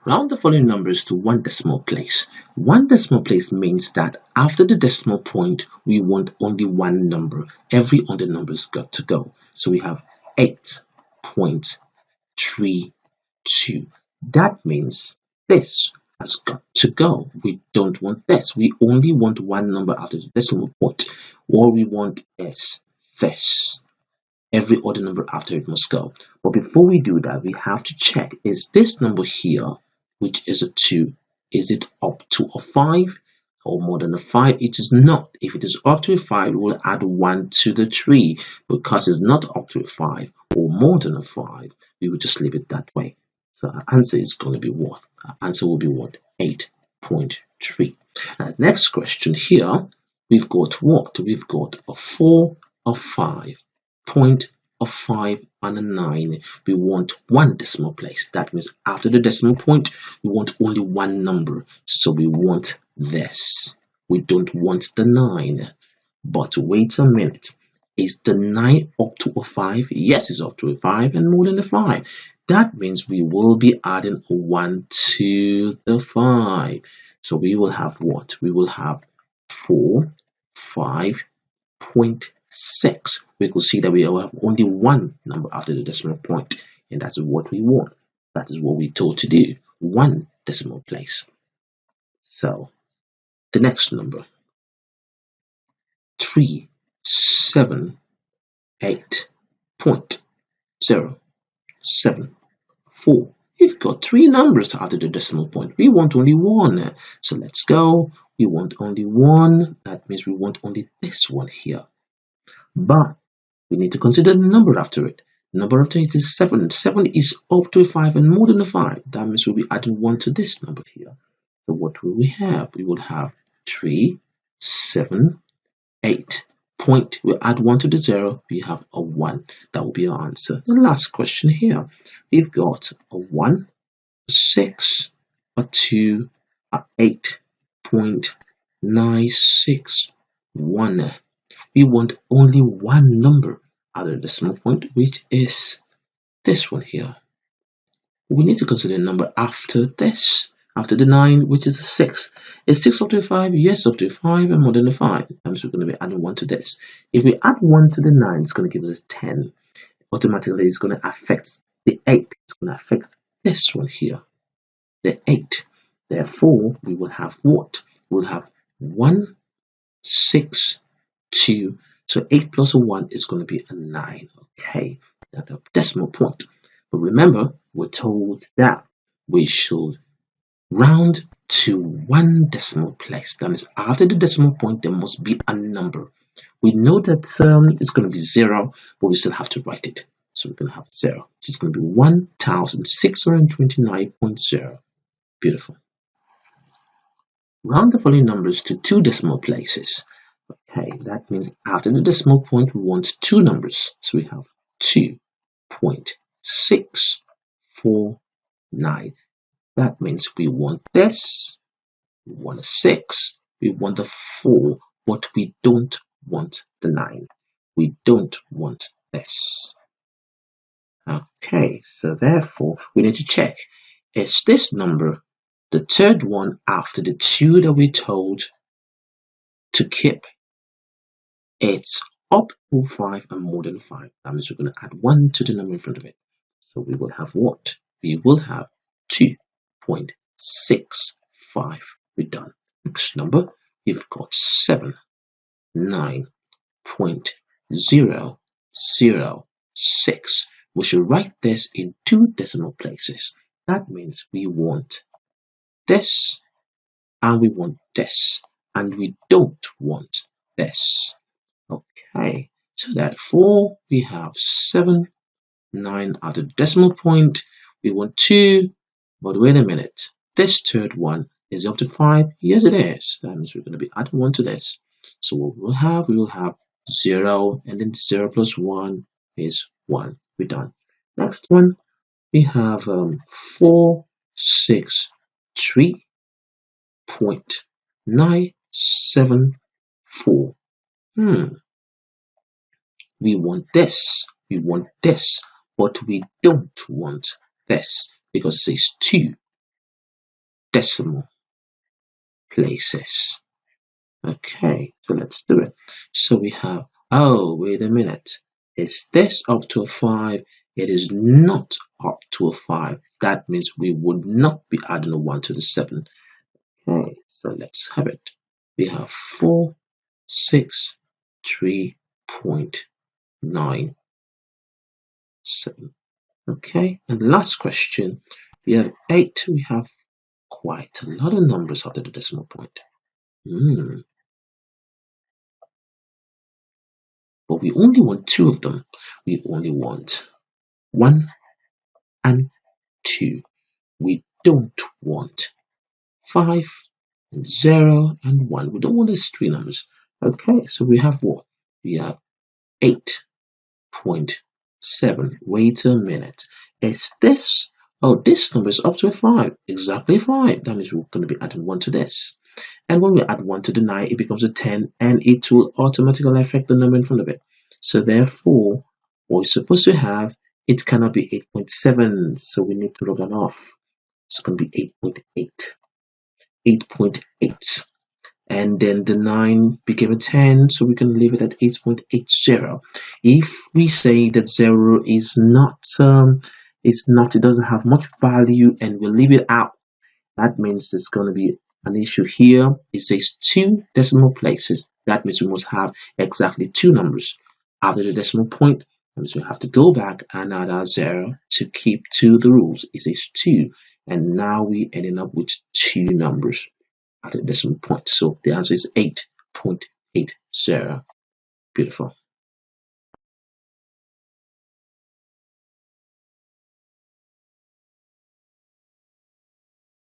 Round the following numbers to one decimal place. One decimal place means that after the decimal point, we want only one number. Every other number's got to go. So we have 8.32. That means this has got to go. We don't want this. We only want one number after the decimal point. All we want is this. Every other number after it must go. But before we do that, we have to check, is this number here, which is a 2, is it up to a 5 or more than a 5? It is not. If it is up to a 5, we will add 1 to the 3. Because it's not up to a 5 or more than a 5, we will just leave it that way. So our answer is going to be what? Our answer will be what? 8.3. Now, next question here, we've got what? We've got a 4, a 5. Point of 5 and a 9. We want one decimal place. That means after the decimal point, we want only one number. So we want this. We don't want the 9. But wait a minute. Is the 9 up to a 5? Yes, it's up to a 5 and more than a 5. That means we will be adding a 1 to the 5. So we will have what? We will have 4, 5.6. We could see that we have only one number after the decimal point, and that's what we want. That is what we're told to do. One decimal place. So the next number, 378.074. We've got three numbers after the decimal point. We want only one. So let's go. We want only one. That means we want only this one here. But we need to consider the number after it. The number after it is 7. 7 is up to a 5 and more than a 5. That means we'll be adding 1 to this number here. So what will we have? We will have 3, 7, 8. Point. We'll add 1 to the 0. We have a 1. That will be our answer. The last question here. We've got a 1, a 6, a 2, a 8.961. We want only one number out of the decimal point, which is this one here. We need to consider the number after this, after the 9, which is a 6. Is 6 up to a 5? Yes, up to a 5 and more than a 5. That means we're going to be adding 1 to this. If we add 1 to the 9, it's going to give us 10. Automatically, it's going to affect the 8. It's going to affect this one here, the 8. Therefore, we will have what? We'll have 1, 6, 2. So 8 plus a 1 is going to be a 9. Okay, at the decimal point. But remember, we're told that we should round to one decimal place. That means after the decimal point, there must be a number. We know that it's going to be 0, but we still have to write it. So we're going to have 0. So it's going to be 1629.0. Beautiful. Round the following numbers to two decimal places. Okay, that means after the decimal point, we want two numbers. So we have 2.649. That means we want this, we want a 6, we want the 4, but we don't want the 9. We don't want this. Okay, so therefore, we need to check, is this number the third one after the 2 that we told to keep? It's up to 5 and more than 5. That means we're going to add 1 to the number in front of it. So we will have what? We will have 2.65. We're done. Next number, we've got 79.006. We should write this in two decimal places. That means we want this and we want this, and we don't want this. Okay, so therefore we have 7, 9 at the decimal point. We want 2, but wait a minute. This third one is up to 5. Yes, it is. That means we're going to be adding 1 to this. So what we will have 0, and then 0 plus 1 is 1. We're done. Next one, we have 463.974. We want this, but we don't want this because it says 2. decimal places. Okay, so let's do it. So we have, oh, wait a minute. Is this up to a 5? It is not up to a 5. That means we would not be adding a 1 to the 7. Okay, so let's have it. We have 463.97. Okay, and last question. We have 8. We have quite a lot of numbers after the decimal point. But we only want 2 of them. We only want 1 and 2. We don't want 5 and 0 and 1. We don't want these 3 numbers. Okay, so we have what? We have 8.7. Wait a minute. Is this? Oh, this number is up to a 5. Exactly 5. That means we're going to be adding 1 to this. And when we add 1 to the 9, it becomes a 10, and it will automatically affect the number in front of it. So therefore, what we're supposed to have, it cannot be 8.7, so we need to log that off. It's going to be 8.8. 8.8. And then the 9 became a 10, so we can leave it at 8.80. If we say that 0 is not, it doesn't have much value, and we leave it out, that means there's going to be an issue here. It says 2 decimal places. That means we must have exactly 2 numbers after the decimal point. That means we have to go back and add our 0 to keep to the rules. It says 2, and now we ending up with 2 numbers after the decimal point. So the answer is 8.80. Beautiful.